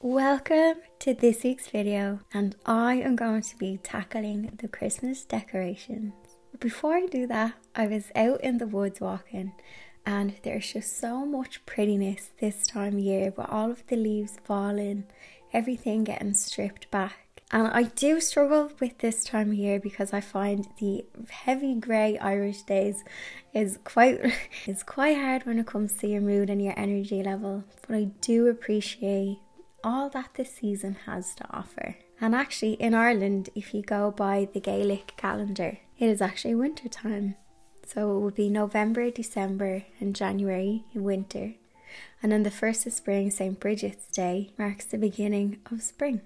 Welcome to this week's video, and I am going to be tackling the Christmas decorations. But before I do that, I was out in the woods walking, and there's just so much prettiness this time of year with all of the leaves falling, everything getting stripped back. And I do struggle with this time of year because I find the heavy grey Irish days is quite hard when it comes to your mood and your energy level. But I do appreciate all that this season has to offer. And actually in Ireland, if you go by the Gaelic calendar, it is actually winter time. So it would be November, December and January in winter. And then the 1st of spring, St. Bridget's Day, marks the beginning of spring.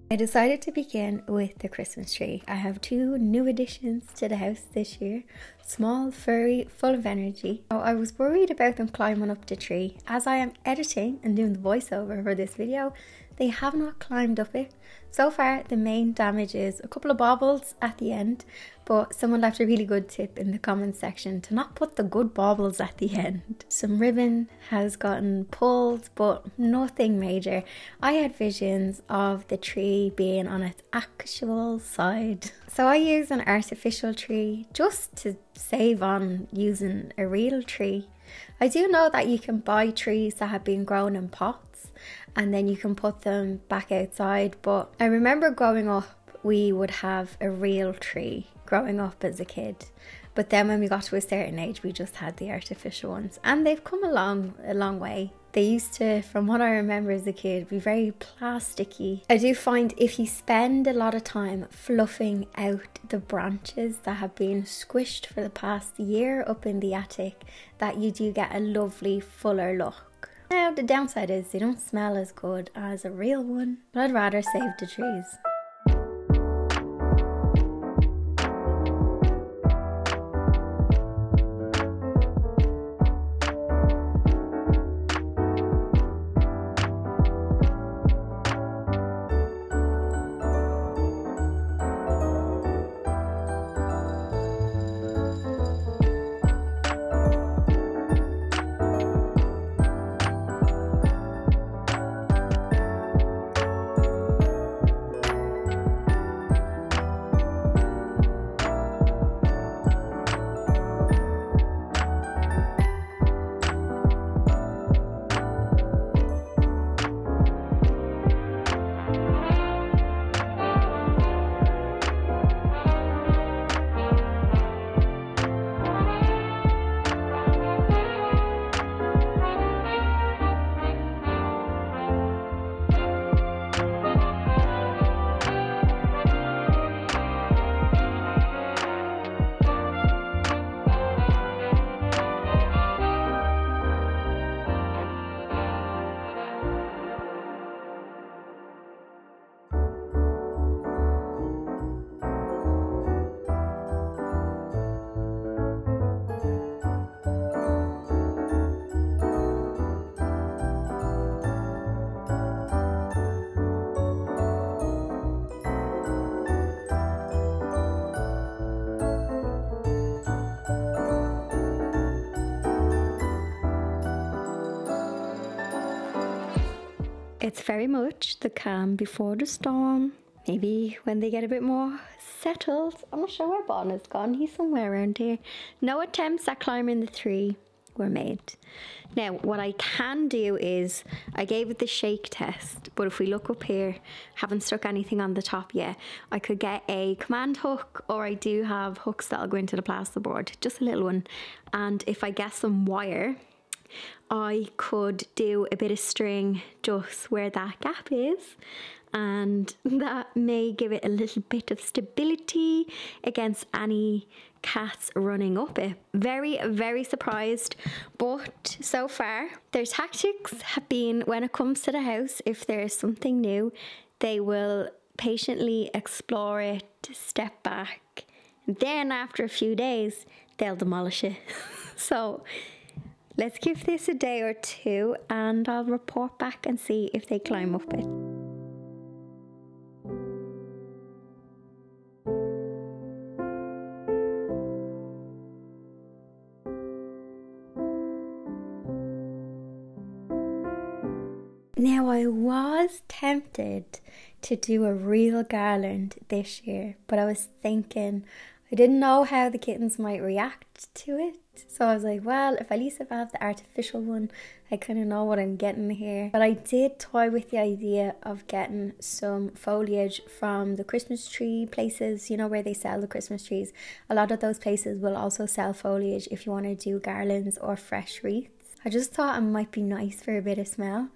I decided to begin with the Christmas tree. I have 2 new additions to the house this year. Small, furry, full of energy. So I was worried about them climbing up the tree. As I am editing and doing the voiceover for this video, they have not climbed up it. So far, the main damage is a couple of baubles at the end, but someone left a really good tip in the comments section to not put the good baubles at the end. Some ribbon has gotten pulled, but nothing major. I had visions of the tree being on its actual side. So I use an artificial tree just to save on using a real tree. I do know that you can buy trees that have been grown in pots and then you can put them back outside, but I remember growing up we would have a real tree growing up as a kid, but then when we got to a certain age we just had the artificial ones, and they've come along a long way. They used to, from what I remember as a kid, be very plasticky. I do find if you spend a lot of time fluffing out the branches that have been squished for the past year up in the attic, that you do get a lovely fuller look. Now the downside is they don't smell as good as a real one, but I'd rather save the trees. It's very much the calm before the storm. Maybe when they get a bit more settled. I'm not sure where Bon has gone. He's somewhere around here. No attempts at climbing the tree were made. Now, what I can do is, I gave it the shake test, but if we look up here, haven't stuck anything on the top yet. I could get a command hook, or I do have hooks that'll go into the plasterboard, just a little one. And if I get some wire, I could do a bit of string just where that gap is, and that may give it a little bit of stability against any cats running up it. Very, very surprised, but so far their tactics have been, when it comes to the house, if there is something new, they will patiently explore it, step back, and then after a few days they'll demolish it. So let's give this a day or two and I'll report back and see if they climb up it. Now, I was tempted to do a real garland this year, but I was thinking I didn't know how the kittens might react to it. So I was like, well, if at least if I have the artificial one, I kind of know what I'm getting here. But I did toy with the idea of getting some foliage from the Christmas tree places, you know, where they sell the Christmas trees. A lot of those places will also sell foliage if you want to do garlands or fresh wreaths. I just thought it might be nice for a bit of smell.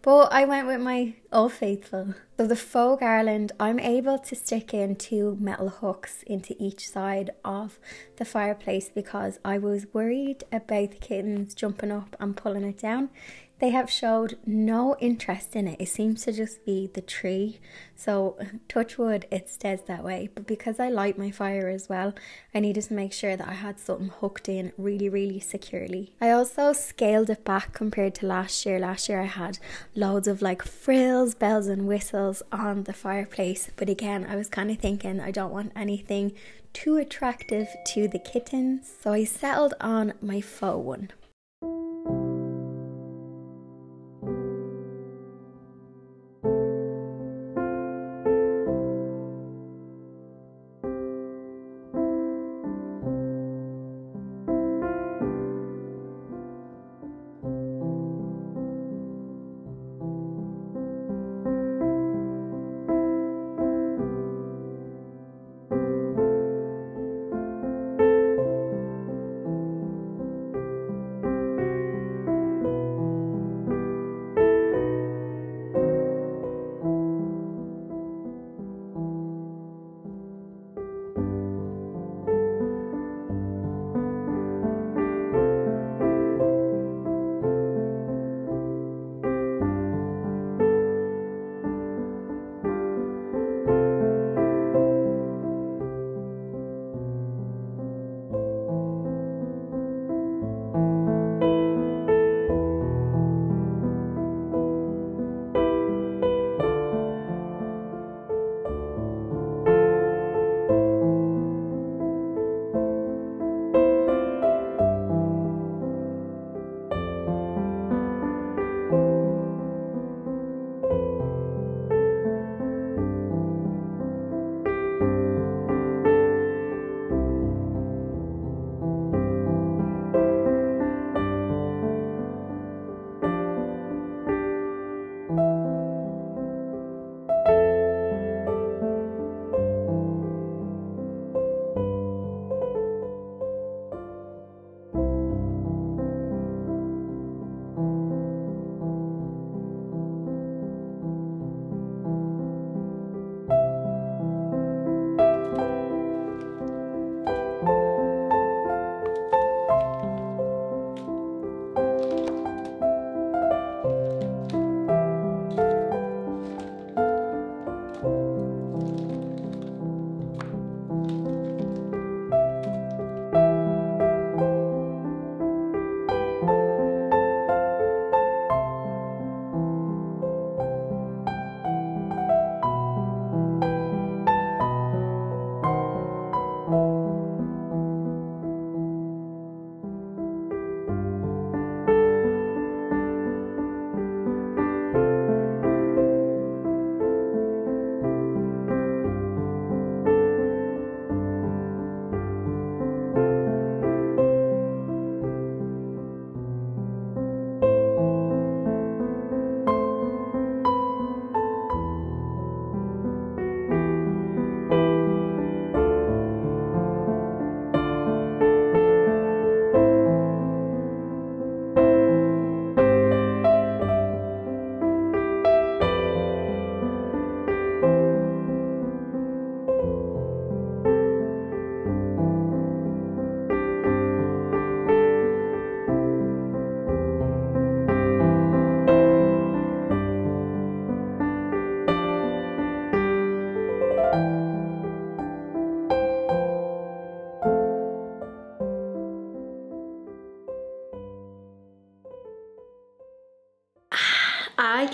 But I went with my Old Faithful. So the faux garland, I'm able to stick in 2 metal hooks into each side of the fireplace because I was worried about the kittens jumping up and pulling it down. They have showed no interest in it. It seems to just be the tree. So touch wood, it stays that way. But because I light my fire as well, I needed to make sure that I had something hooked in really, really securely. I also scaled it back compared to last year. Last year I had loads of like frills, bells and whistles on the fireplace. But again, I was kind of thinking I don't want anything too attractive to the kittens. So I settled on my faux one.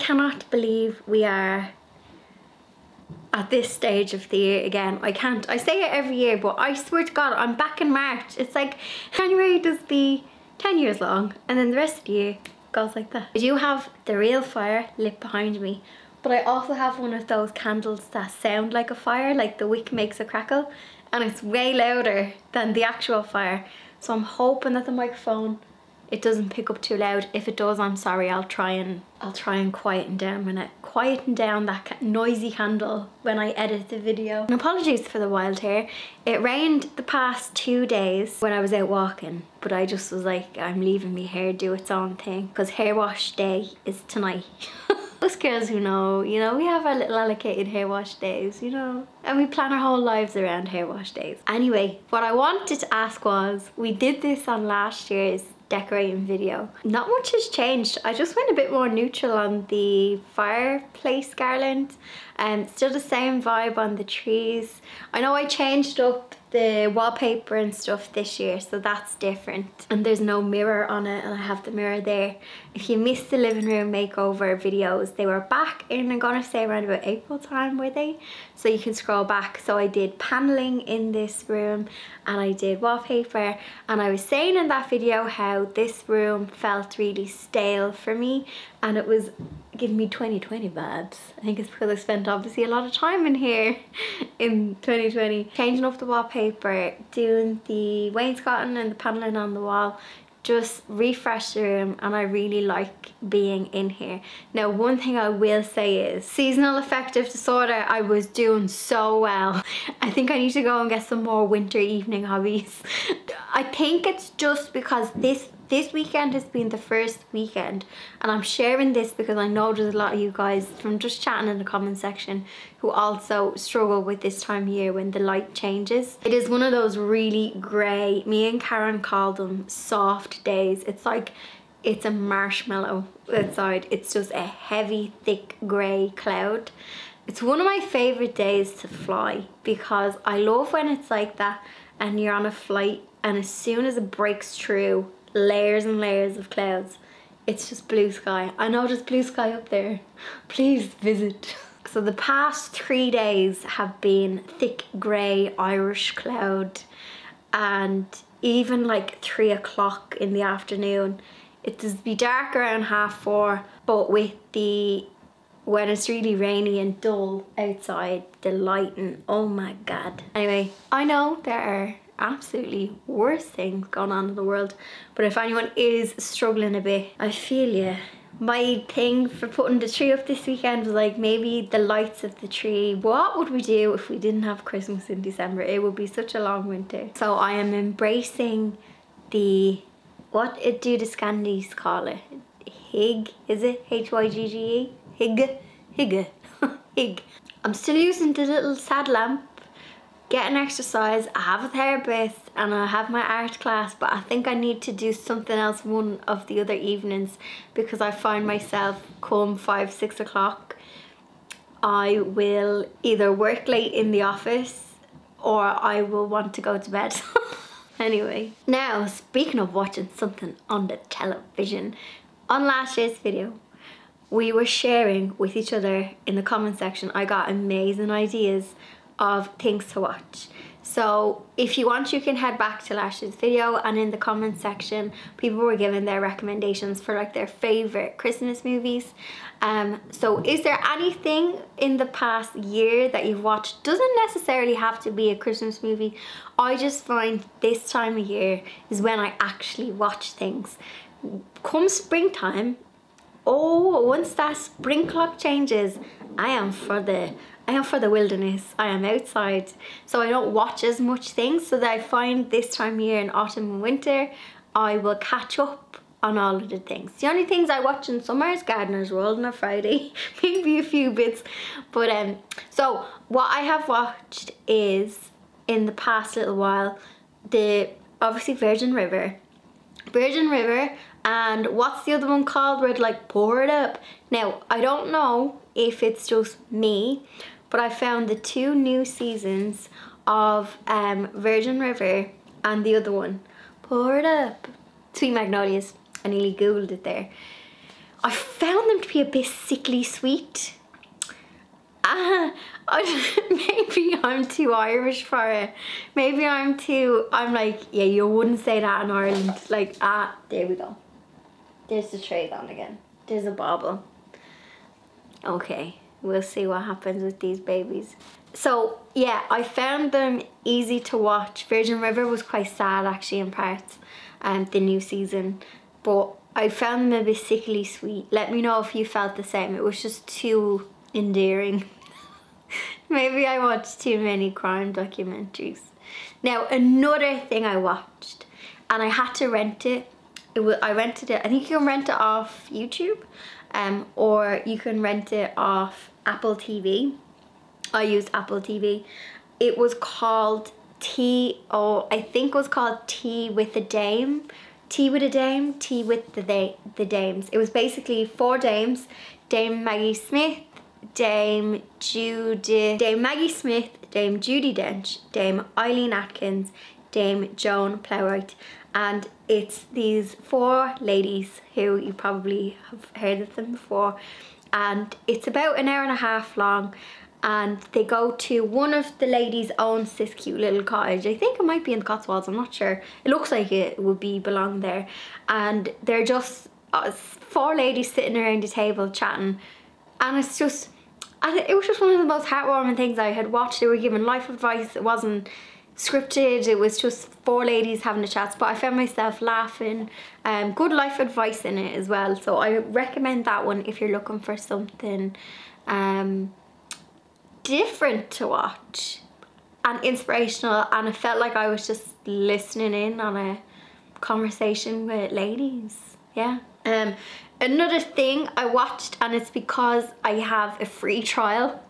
cannot believe we are at this stage of the year again. I can't. I say it every year, but I swear to God, I'm back in March. It's like January does be 10 years long, and then the rest of the year goes like that. I do have the real fire lit behind me, but I also have one of those candles that sound like a fire, like the wick makes a crackle, and it's way louder than the actual fire. So I'm hoping that the microphone, it doesn't pick up too loud. If it does, I'm sorry. I'll try and quieten down that noisy candle when I edit the video. And apologies for the wild hair. It rained the past 2 days when I was out walking, but I just was like, I'm leaving me hair do its own thing, because hair wash day is tonight. Us girls who know, you know, we have our little allocated hair wash days, you know, and we plan our whole lives around hair wash days. Anyway, what I wanted to ask was, we did this on last year's decorating video. Not much has changed. I just went a bit more neutral on the fireplace garland, and still the same vibe on the trees. I know I changed up the wallpaper and stuff this year, so that's different, and there's no mirror on it, and I have the mirror there. If you missed the living room makeover videos, they were back in, I'm gonna say around about April time, were they? So you can scroll back. So I did paneling in this room, and I did wallpaper, and I was saying in that video how this room felt really stale for me, and it was giving me 2020 vibes. I think it's because I spent obviously a lot of time in here in 2020. Changing up the wallpaper, doing the wainscoting and the paneling on the wall, just refresh the room, and I really like being in here. Now, one thing I will say is seasonal affective disorder, I was doing so well. I think I need to go and get some more winter evening hobbies. I think it's just because this weekend has been the first weekend, and I'm sharing this because I know there's a lot of you guys from just chatting in the comment section who also struggle with this time of year when the light changes. It is one of those really grey, me and Karen call them soft days. It's like it's a marshmallow outside. It's just a heavy, thick grey cloud. It's one of my favourite days to fly, because I love when it's like that and you're on a flight, and as soon as it breaks through layers and layers of clouds, it's just blue sky. I know there's blue sky up there. Please visit. So the past 3 days have been thick grey Irish cloud, and even like 3 o'clock in the afternoon, it does be dark around 4:30, but with when it's really rainy and dull outside, the lighting, oh my God. Anyway, I know there are absolutely worse things going on in the world, but if anyone is struggling a bit, I feel you. My thing for putting the tree up this weekend was like, maybe the lights of the tree. What would we do if we didn't have Christmas in December? It would be such a long winter. So I am embracing the, what do the Scandies call it? Hig, is it? H-Y-G-G-E? Hig? Hig. Hig. I'm still using the little sad lamp, getting exercise. I have a therapist and I have my art class, but I think I need to do something else one of the other evenings, because I find myself come 5-6 o'clock, I will either work late in the office or I will want to go to bed. Anyway, now speaking of watching something on the television, on last year's video we were sharing with each other in the comment section. I got amazing ideas of things to watch. So if you want, you can head back to last year's video, and in the comment section people were giving their recommendations for like their favorite Christmas movies. So is there anything in the past year that you've watched? Doesn't necessarily have to be a Christmas movie. I just find this time of year is when I actually watch things. Come springtime, oh, once that spring clock changes, I am for the wilderness. I am outside, so I don't watch as much things, so that I find this time of year in autumn and winter I will catch up on all of the things. The only things I watch in summer is Gardener's World on a Friday, maybe a few bits, but so what I have watched is, in the past little while, obviously Virgin River, and what's the other one called where it like pour it up? Now I don't know if it's just me, but I found the 2 new seasons of Virgin River and the other one, Pour It Up, Sweet Magnolias. I nearly googled it there. I found them to be a bit sickly sweet. Maybe I'm too Irish for it. Maybe I'm like, yeah, you wouldn't say that in Ireland. Like, there we go. There's the tray on again. There's a bauble. Okay, we'll see what happens with these babies. So yeah, I found them easy to watch. Virgin River was quite sad actually in parts, the new season, but I found them a bit sickly sweet. Let me know if you felt the same. It was just too endearing. Maybe I watched too many crime documentaries. Now another thing I watched, and I had to rent it. I rented it. I think you can rent it off YouTube, or you can rent it off Apple TV. I used Apple TV. It was called I think it was called Tea with a Dame. Tea with a Dame, Tea with the Dames. It was basically 4 dames. Dame Maggie Smith, Dame Maggie Smith, Dame Judi Dench, Dame Eileen Atkins, Dame Joan Plowright. And it's these 4 ladies who you probably have heard of them before. And it's about an hour and a half long. And they go to one of the ladies owns this cute little cottage. I think it might be in the Cotswolds, I'm not sure. It looks like it would belong there. And they're just 4 ladies sitting around the table chatting. And it was just one of the most heartwarming things I had watched. They were giving life advice. It wasn't scripted. It was just 4 ladies having a chat. But I found myself laughing. Good life advice in it as well. So I recommend that one if you're looking for something different to watch and inspirational, and it felt like I was just listening in on a conversation with ladies. Yeah. Another thing I watched, and it's because I have a free trial,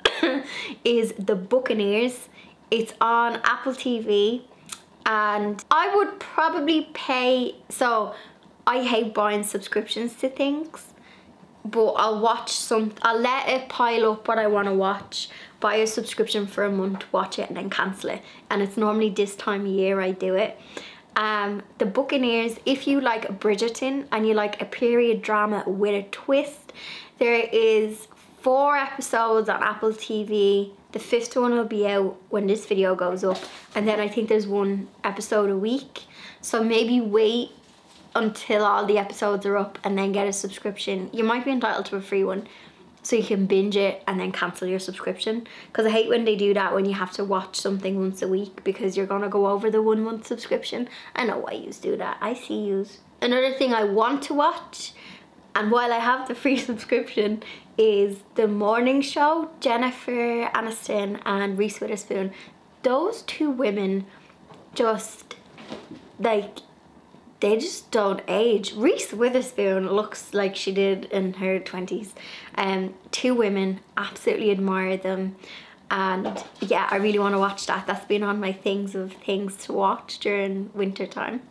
is The Buccaneers. It's on Apple TV, and I would probably pay, so I hate buying subscriptions to things, but I'll let it pile up what I want to watch, buy a subscription for a month, watch it, and then cancel it. And it's normally this time of year I do it. The Buccaneers, if you like Bridgerton and you like a period drama with a twist, there is 4 episodes on Apple TV. The 5th one will be out when this video goes up, and then I think there's 1 episode a week. So maybe wait until all the episodes are up and then get a subscription. You might be entitled to a free one, so you can binge it and then cancel your subscription, because I hate when they do that, when you have to watch something once a week because you're gonna go over the 1 month subscription. I know why yous do that. I see yous. Another thing I want to watch, and while I have the free subscription, is The Morning Show. Jennifer Aniston and Reese Witherspoon. Those 2 women just, like, they just don't age. Reese Witherspoon looks like she did in her 20s. 2 women, absolutely admire them. And yeah, I really want to watch that. That's been on my things to watch during winter time.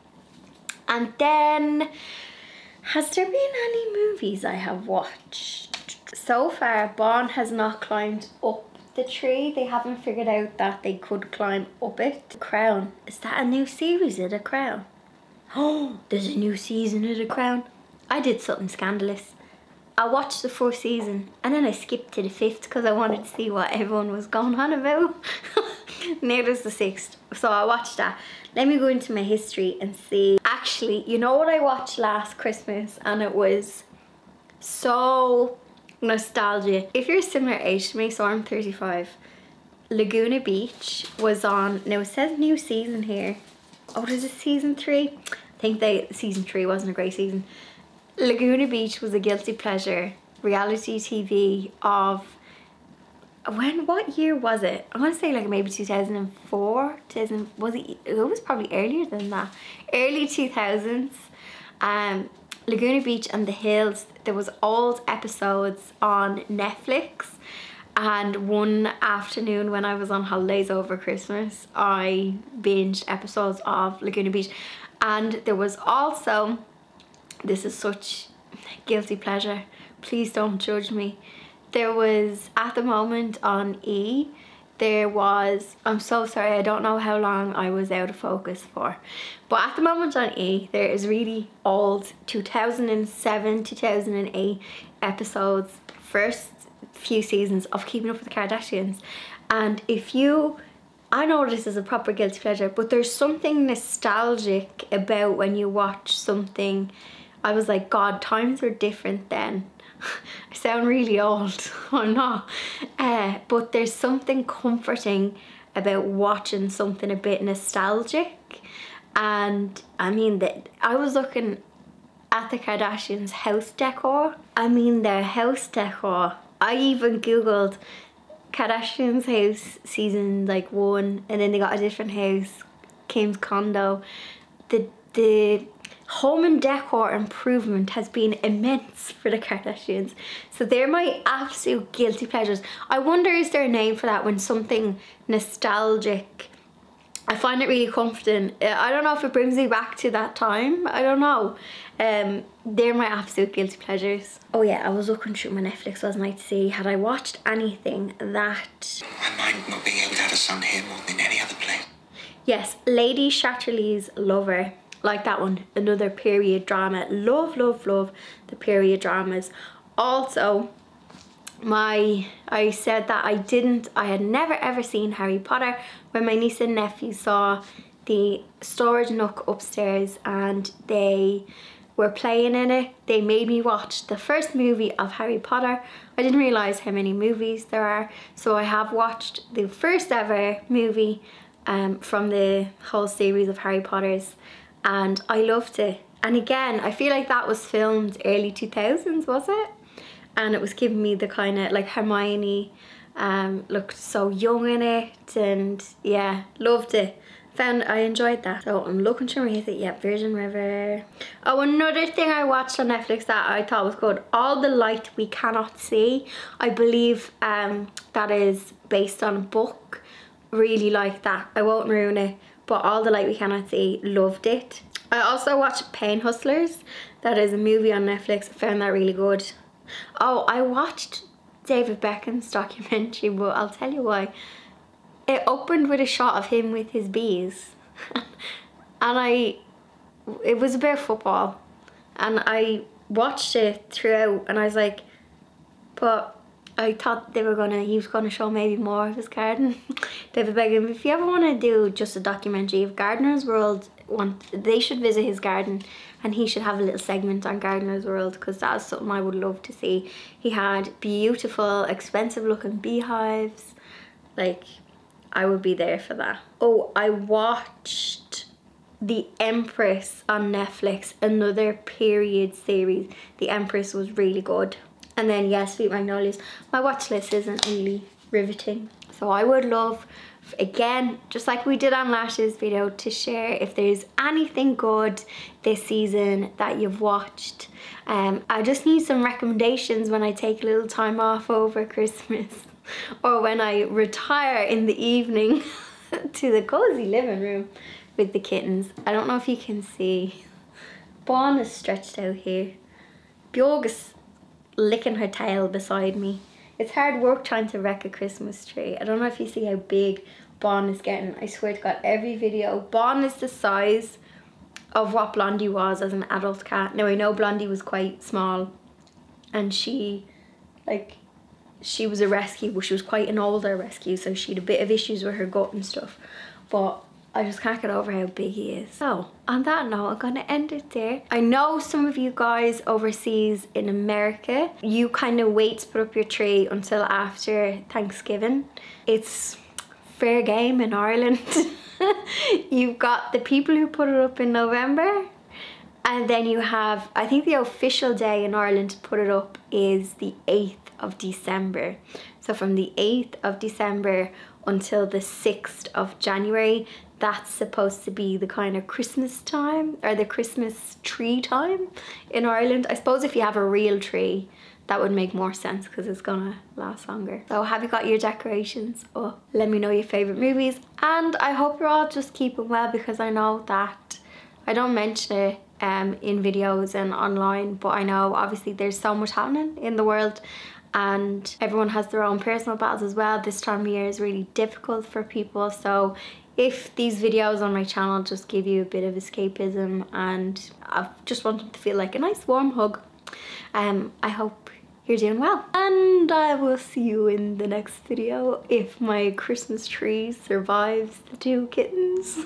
And then, has there been any movies I have watched? So far, Bon has not climbed up the tree. They haven't figured out that they could climb up it. The Crown. Is that a new series of The Crown? Oh, there's a new season of The Crown. I did something scandalous. I watched the 4th season and then I skipped to the 5th because I wanted to see what everyone was going on about. Now there's the 6th, so I watched that. Let me go into my history and see. Actually, you know what I watched last Christmas, and it was so nostalgic. If you're a similar age to me, so I'm 35, Laguna Beach was on. Now it says new season here. Oh, is it season 3? I think season 3 wasn't a great season. Laguna Beach was a guilty pleasure reality TV of, what year was it? I want to say like maybe 2004, it was probably earlier than that. Early 2000s. Laguna Beach and the Hills. There was old episodes on Netflix, and one afternoon when I was on holidays over Christmas, I binged episodes of Laguna Beach. And there was also, this is such guilty pleasure, please don't judge me, there was at the moment on E, there was, I'm so sorry, I don't know how long I was out of focus for, but at the moment on E there is really old 2007 2008 episodes, first few seasons of Keeping Up with the Kardashians. And if you, I know this is a proper guilty pleasure, but there's something nostalgic about when you watch something. I was like, God, times were different then. I sound really old, I'm not, but there's something comforting about watching something a bit nostalgic. And I mean, I was looking at the Kardashians' house decor. I mean, their house decor, I even googled Kardashian's house season like 1, and then they got a different house, Kim's condo. The home and decor improvement has been immense for the Kardashians. So they're my absolute guilty pleasures. I wonder, is there a name for that when something nostalgic, I find it really comforting. I don't know if it brings me back to that time. I don't know. They're my absolute guilty pleasures. Oh yeah, I was looking through my Netflix last night to see had I watched anything that... I mind not being able to have a son here more than any other place. Yes, Lady Chatterley's Lover. Like that one, another period drama. Love, love, love the period dramas. Also, I said that I had never ever seen Harry Potter. When my niece and nephew saw the storage nook upstairs and they were playing in it, they made me watch the first movie of Harry Potter. I didn't realise how many movies there are, so I have watched the first ever movie from the whole series of Harry Potters, and I loved it. And again, I feel like that was filmed early 2000s, was it? And it was giving me the kind of, like, Hermione looked so young in it, and yeah, loved it. I enjoyed that. So I'm looking to read it. Yeah, Virgin River. Oh, another thing I watched on Netflix that I thought was good, All the Light We Cannot See. I believe that is based on a book. Really like that. I won't ruin it, but All the Light We Cannot See, loved it. I also watched Pain Hustlers. That is a movie on Netflix. I found that really good. Oh, I watched David Beckham's documentary, but I'll tell you why. It opened with a shot of him with his bees. And it was about football. And I watched it throughout and I was like, but I thought he was gonna show maybe more of his garden. David Beckham, if you ever want to do just a documentary of Gardener's World, they should visit his garden and he should have a little segment on Gardener's World, because that's something I would love to see. He had beautiful, expensive looking beehives. Like, I would be there for that. Oh, I watched The Empress on Netflix, another period series. The Empress was really good. And then, yes, Sweet Magnolias. My watch list isn't really riveting. So I would love, again, just like we did on last year's video, to share if there's anything good this season that you've watched. I just need some recommendations when I take a little time off over Christmas, or when I retire in the evening to the cozy living room with the kittens. I don't know if you can see. Bon is stretched out here. Bjorg is licking her tail beside me. It's hard work trying to wreck a Christmas tree. I don't know if you see how big Bon is getting. I swear to God, every video. Bon is the size of what Blondie was as an adult cat. Now I know Blondie was quite small and she was a rescue, but she was quite an older rescue, so she had a bit of issues with her gut and stuff. But I just can't get over how big he is. So on that note, I'm gonna end it there. I know some of you guys overseas in America, you kind of wait to put up your tree until after Thanksgiving. It's fair game in Ireland. You've got the people who put it up in November, and then you have, I think the official day in Ireland to put it up is the 8th of December. So from the 8th of December until the 6th of January, that's supposed to be the kind of Christmas time, or the Christmas tree time in Ireland. I suppose if you have a real tree, that would make more sense because it's gonna last longer. So have you got your decorations up? Let me know your favorite movies, and I hope you're all just keeping well, because I know that I don't mention it in videos and online, but I know obviously there's so much happening in the world, and everyone has their own personal battles as well. This time of year is really difficult for people, so if these videos on my channel just give you a bit of escapism and I just want them to feel like a nice warm hug, I hope you're doing well, and I will see you in the next video if my Christmas tree survives the 2 kittens.